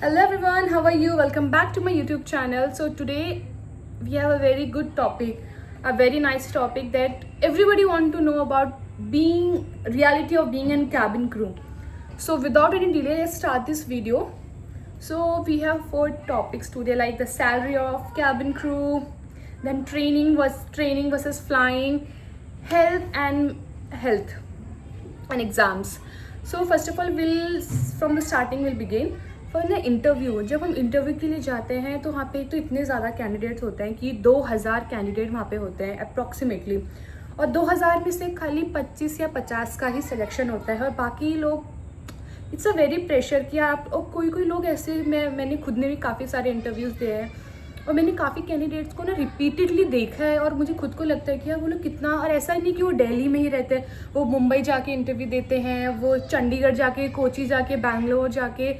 Hello everyone, how are you? Welcome back to my YouTube channel. So today we have a very good topic, a very nice topic that everybody want to know about reality of being in cabin crew. So without any delay, let's start this video. So we have 4 topics today, like the salary of cabin crew, then training versus flying, health and exams. So first of all, we'll from the starting we'll begin. For ना interview, जब हम interview के लिए जाते हैं तो वहाँ पे तो इतने ज़्यादा कैंडिडेट्स होते हैं कि 2000 कैंडिडेट वहाँ पे होते हैं अप्रॉक्सीमेटली, और 2000 में से खाली 25 या 50 का ही सिलेक्शन होता है और बाकी लोग, इट्स अ वेरी प्रेशर कि आप, और कोई लोग ऐसे, मैंने खुद ने भी काफ़ी सारे इंटरव्यूज़ दिए हैं और मैंने काफ़ी कैंडिडेट्स को ना रिपीटेडली देखा है और मुझे खुद को लगता है कि यार वो लोग कितना, और ऐसा नहीं कि वो दिल्ली में ही रहते हैं, वो मुंबई जाके इंटरव्यू देते हैं, वो चंडीगढ़ जाके, कोची जाके, बैंगलोर जाके,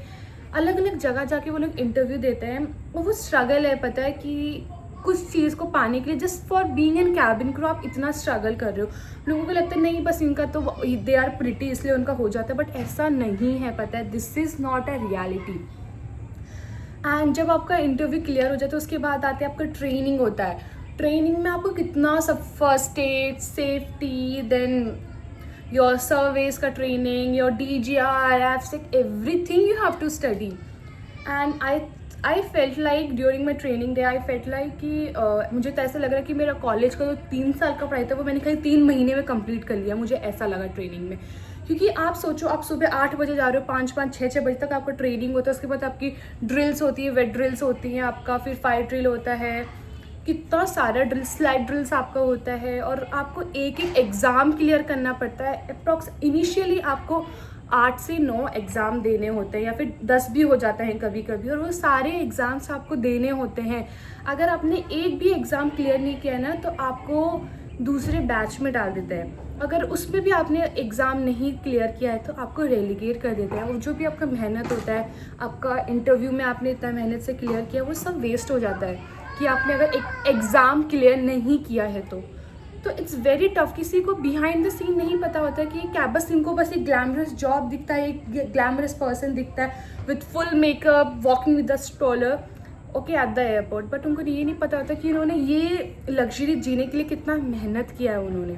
अलग अलग जगह जाके वो लोग इंटरव्यू देते हैं। और वो स्ट्रगल है, पता है कि कुछ चीज़ को पाने के लिए just for being in cabin crew आप इतना स्ट्रगल कर रहे हो। लोगों को लगता है नहीं बस इनका तो दे आर प्रिटी इसलिए उनका हो जाता है, बट ऐसा नहीं है, पता है, this is not a reality. And जब आपका इंटरव्यू क्लियर हो जाता है उसके बाद आते हैं आपका ट्रेनिंग होता है। ट्रेनिंग में आपको कितना सब, first aid, safety, then your surveys का training, your DGR, AFSEC, everything you have to study. And I felt like during my training day, I felt like कि मुझे तो ऐसा लग रहा है कि मेरा कॉलेज का जो 3 साल का पढ़ाई था वो मैंने कहीं 3 महीने में कंप्लीट कर लिया, मुझे ऐसा लगा ट्रेनिंग में। क्योंकि आप सोचो, आप सुबह 8 बजे जा रहे हो, 5 6 बजे तक आपका ट्रेनिंग होता है, उसके बाद आपकी ड्रिल्स होती है, वेट ड्रिल्स होती हैं आपका, फिर फायर ड्रिल होता है, कितना सारा ड्रिल, स्लाइड ड्रिल्स आपका होता है, और आपको एक एक एग्ज़ाम क्लियर करना पड़ता है। अप्रॉक्स इनिशियली आपको 8 से 9 एग्ज़ाम देने होते हैं, या फिर 10 भी हो जाता है कभी कभी, और वो सारे एग्ज़ाम्स आपको देने होते हैं। अगर आपने एक भी एग्ज़ाम क्लियर नहीं किया ना तो आपको दूसरे बैच में डाल देते हैं। अगर उसमें भी आपने एग्ज़ाम नहीं क्लियर किया है तो आपको रेलीगेट कर देते हैं, और जो भी आपका मेहनत होता है, आपका इंटरव्यू में आपने इतना मेहनत से क्लियर किया, वो सब वेस्ट हो जाता है कि आपने अगर एक एग्ज़ाम क्लियर नहीं किया है तो इट्स वेरी टफ। किसी को बिहाइंड द सीन नहीं पता होता कि बस इनको बस एक ग्लैमरस जॉब दिखता है, एक ग्लैमरस पर्सन दिखता है with full makeup, walking with the stroller, okay, at the airport, but उनको ये नहीं पता होता कि इन्होंने ये लग्जरी जीने के लिए कितना मेहनत किया है उन्होंने।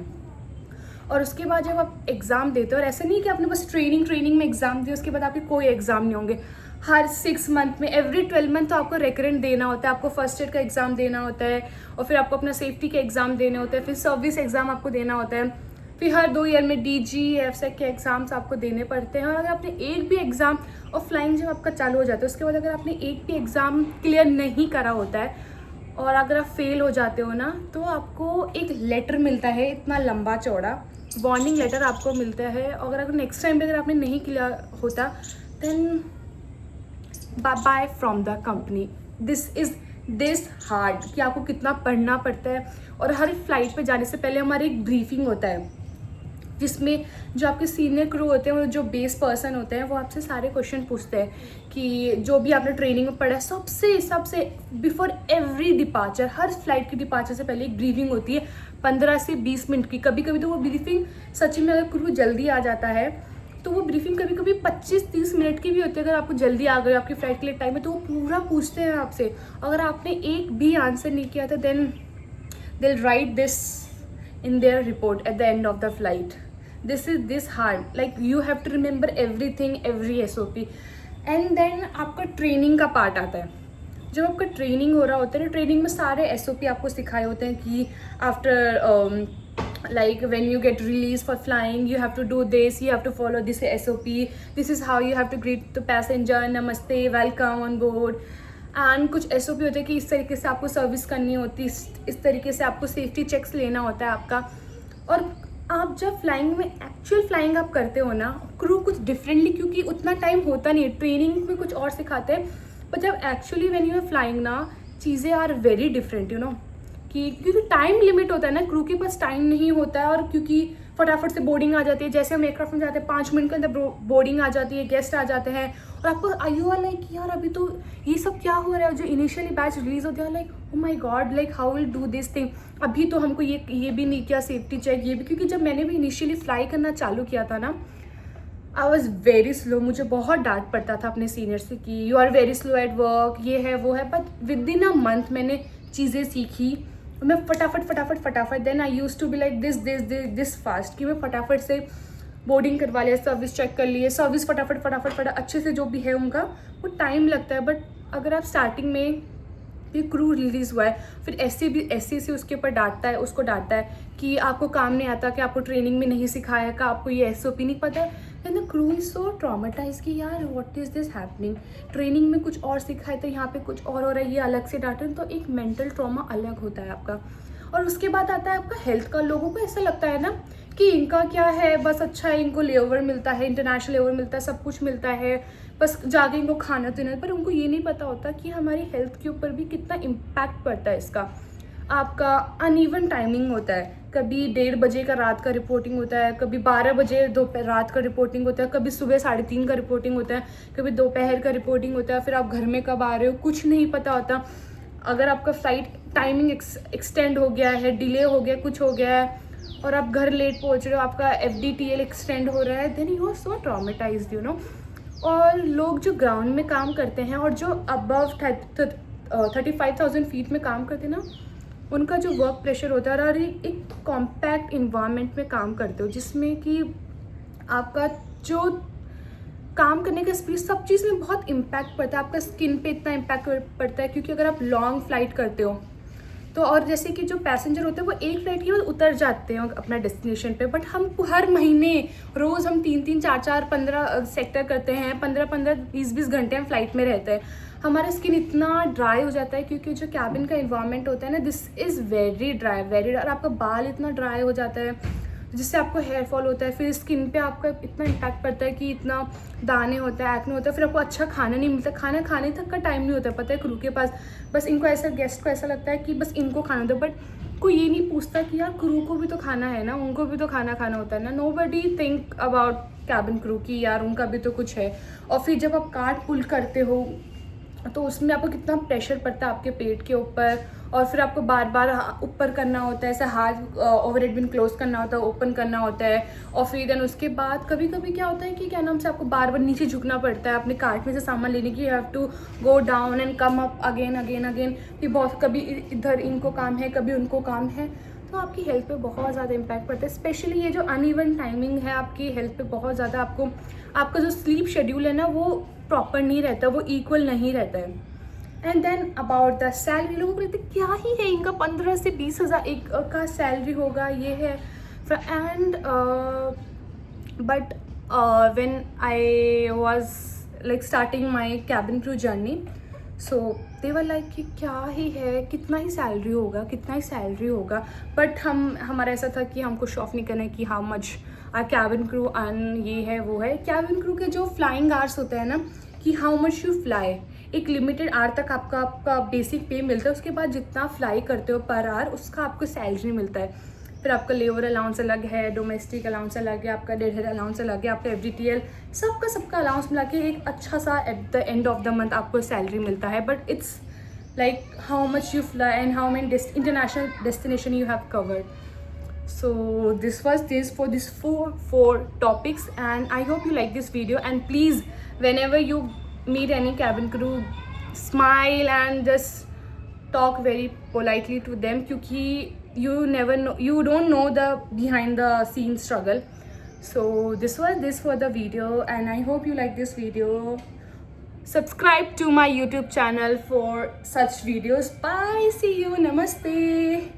और उसके बाद जब आप एग्ज़ाम देते हो, और ऐसा नहीं कि आपने बस ट्रेनिंग में एग्ज़ाम दिया उसके बाद आपके कोई एग्ज़ाम नहीं होंगे, हर 6 मंथ में, एवरी 12 मंथ तो आपको रेकरेंट देना होता है, आपको फर्स्ट एड का एग्ज़ाम देना होता है, और फिर आपको अपना सेफ्टी के एग्ज़ाम देने होते हैं, फिर सर्विस एग्ज़ाम आपको देना होता है, फिर हर 2 ईयर में DG, AFSEC के एग्ज़ाम्स आपको देने पड़ते हैं। और अगर आपने एक भी एग्ज़ाम, और फ्लाइंग जब आपका चालू हो जाता है उसके बाद अगर आपने एक भी एग्ज़ाम क्लियर नहीं करा होता है और अगर आप फेल हो जाते हो ना, तो आपको एक लेटर मिलता है, इतना लंबा चौड़ा वार्निंग लेटर आपको मिलता है। और अगर नेक्स्ट टाइम भी अगर आपने नहीं क्लियर होता then bye from the company. This hard कि आपको कितना पढ़ना पड़ता है। और हर फ्लाइट पे जाने से पहले हमारी एक ब्रीफिंग होता है जिसमें जो आपके सीनियर क्रू होते हैं और जो बेस पर्सन होते हैं वो आपसे सारे क्वेश्चन पूछते हैं कि जो भी आपने ट्रेनिंग में पढ़ा है, सबसे बिफोर एवरी डिपार्चर, हर फ्लाइट की डिपार्चर से पहले एक ब्रीफिंग होती है 15 से 20 मिनट की। कभी कभी तो वो ब्रीफिंग, सच में अगर क्रू जल्दी आ जाता है तो वो ब्रीफिंग कभी कभी 25-30 मिनट की भी होती है। अगर आपको जल्दी आ गए, आपकी फ्लाइट के लिए टाइम है, तो वो पूरा पूछते हैं आपसे। अगर आपने एक भी आंसर नहीं किया था then they will write this in their report at the end of the flight. This hard, like you have to remember everything, every SOP। And then आपका ट्रेनिंग का पार्ट आता है। जब आपका ट्रेनिंग हो रहा होता है ना, ट्रेनिंग में सारे SOP आपको सिखाए होते हैं कि after like when you get released for flying you have to do this, you have to follow this SOP, this is how you have to greet the passenger, namaste, welcome on board। and कुछ SOP होते हैं कि इस तरीके से आपको service करनी होती है, इस तरीके से आपको सेफ्टी चेक्स लेना होता है आपका। और आप जब फ्लाइंग में, एक्चुअल फ्लाइंग आप करते हो ना, क्रू कुछ डिफरेंटली, क्योंकि उतना टाइम होता नहीं है, ट्रेनिंग में कुछ और सिखाते हैं, पर जब actually when you are flying ना, चीज़ें are very different, you know, कि क्योंकि टाइम लिमिट होता है ना, क्रू के पास टाइम नहीं होता है, और क्योंकि फटाफट से बोर्डिंग आ जाती है, जैसे हम एयरक्राफ्ट में जाते हैं 5 मिनट के अंदर बोर्डिंग आ जाती है, गेस्ट आ जाते हैं, और आपको यू आर लाइक यार अभी तो ये सब क्या हो रहा है। जो इनिशियली बैच रिलीज होते हैं like oh my God, like how will do this thing, अभी तो हमको ये भी नहीं किया सेफ्टी चेक, ये भी, क्योंकि जब मैंने भी इनिशियली फ्लाई करना चालू किया था ना आई वॉज वेरी स्लो, मुझे बहुत डांट पड़ता था अपने सीनियर से कि you are very slow at work, ये है वो है, but within a month मैंने चीज़ें सीखी। मैं फटाफट then I used to be like this fast, कि मैं फटाफट से बोर्डिंग करवा लिया, सर्विस चेक कर लिए, सर्विस फटाफट अच्छे से जो भी है उनका, वो टाइम लगता है। बट अगर आप स्टार्टिंग में ये क्रू रिलीज़ हुआ है, फिर ऐसे उसके ऊपर डांटता है, उसको डांटता है कि आपको काम नहीं आता, कि आपको ट्रेनिंग में नहीं सिखाया, कि आपको ये SOP नहीं पता है। And the crew is so traumatise कि यार what is this happening, training में कुछ और सिखाए तो यहाँ पे कुछ और हो रहा है, ये अलग से डांटे। तो एक मेंटल ट्रॉमा अलग होता है आपका। और उसके बाद आता है आपका हेल्थ का। लोगों को ऐसा लगता है ना कि इनका क्या है, बस अच्छा है, इनको लेवर मिलता है, इंटरनेशनल लेवर मिलता है, सब कुछ मिलता है, बस जाके इनको खाना पीना। पर उनको ये नहीं पता होता कि हमारी हेल्थ के ऊपर भी कितना इम्पैक्ट पड़ता है इसका। आपका अनइवन टाइमिंग होता है, कभी 1:30 बजे का रात का रिपोर्टिंग होता है, कभी 12 बजे दोपहर रात का रिपोर्टिंग होता है, कभी सुबह 3:30 का रिपोर्टिंग होता है, कभी दोपहर का रिपोर्टिंग होता है। फिर आप घर में कब आ रहे हो कुछ नहीं पता होता। अगर आपका फ्लाइट टाइमिंग एक्सटेंड हो गया है, डिले हो गया, कुछ हो गया है और आप घर लेट पहुंच रहे हो, आपका FDTL एक्सटेंड हो रहा है, then you are so traumatised, you know. और लोग जो ग्राउंड में काम करते हैं और जो अबव 35,000 फीट में काम करते हैं ना, उनका जो वर्क प्रेशर होता है, और एक कॉम्पैक्ट इन्वायरमेंट में काम करते हो जिसमें कि आपका जो काम करने का स्पीड, सब चीज़ में बहुत इम्पैक्ट पड़ता है। आपका स्किन पे इतना इम्पैक्ट पड़ता है, क्योंकि अगर आप लॉन्ग फ्लाइट करते हो तो, और जैसे कि जो पैसेंजर होते हैं वो एक फ्लाइट के बाद उतर जाते हैं अपना डेस्टिनेशन पे, बट हम हर महीने रोज़ हम 3-3, 4-4, 15 सेक्टर करते हैं, 15-15, 20-20 घंटे हम फ्लाइट में रहते हैं। हमारा स्किन इतना ड्राई हो जाता है, क्योंकि जो कैबिन का इन्वायरमेंट होता है ना, दिस इज़ वेरी ड्राई, और आपका बाल इतना ड्राई हो जाता है जिससे आपको हेयर फॉल होता है। फिर स्किन पे आपका इतना इम्पैक्ट पड़ता है कि इतना दाने होता है, एक्ने होता है। फिर आपको अच्छा खाना नहीं मिलता, खाना खाने तक का टाइम नहीं होता है, पता है क्रू के पास। बस इनको ऐसा, गेस्ट को ऐसा लगता है कि बस इनको खाना दो, बट कोई ये नहीं पूछता कि यार क्रू को भी तो खाना है ना, उनको भी तो खाना खाना होता है ना। Nobody think about cabin crew की यार उनका भी तो कुछ है। और फिर जब आप कार्ट पुल करते हो तो उसमें आपको कितना प्रेशर पड़ता है आपके पेट के ऊपर, और फिर आपको बार बार ऊपर करना होता है, ऐसा हाथ ओवरहेड बिन क्लोज करना होता है, ओपन करना होता है। और फिर देन उसके बाद कभी कभी क्या होता है कि क्या नाम से आपको बार बार नीचे झुकना पड़ता है अपने कार्ट में से सामान लेने की। You have to go down and come up again. फिर बहुत कभी इधर इनको काम है, कभी उनको काम है, तो आपकी हेल्थ पे बहुत ज़्यादा इम्पैक्ट पड़ता है। स्पेशली ये जो अनइवन टाइमिंग है आपकी हेल्थ पे बहुत ज़्यादा, आपका जो स्लीप शेड्यूल है ना वो प्रॉपर नहीं रहता, वो इक्वल नहीं रहता है। And then about the salary, लोगों को लगता है क्या ही है इनका 15 से 20,000 एक का सैलरी होगा, ये है। And but when I was like starting my cabin crew journey, so they were like कि क्या ही है, कितना ही सैलरी होगा। बट हमारा ऐसा था कि हमको शो ऑफ नहीं करना है कि how much our cabin crew earn, ये है वो है। कैबिन क्रू के जो फ्लाइंग आवर्स होते हैं ना, कि हाउ मच यू फ्लाई, एक लिमिटेड आवर तक आपका बेसिक पे मिलता है। उसके बाद जितना फ्लाई करते हो पर आवर, उसका आपको सैलरी मिलता है। फिर आपका लेबर अलाउंस अलग है, डोमेस्टिक अलाउंस अलग है, आपका डेड हेड अलाउंस अलग है, आपका FDTL, सबका अलाउंस मिला के एक अच्छा सा eight the end of the month आपको सैलरी मिलता है। But it's like how much you fly and how many international destination you have covered. So this was this for these four topics, and I hope you like this video. And please, whenever you meet any cabin crew, smile and just talk very politely to them, because you never know, you don't know the behind the scenes struggle. So this was this for the video, and I hope you like this video. Subscribe to my YouTube channel for such videos. Bye, see you, namaste.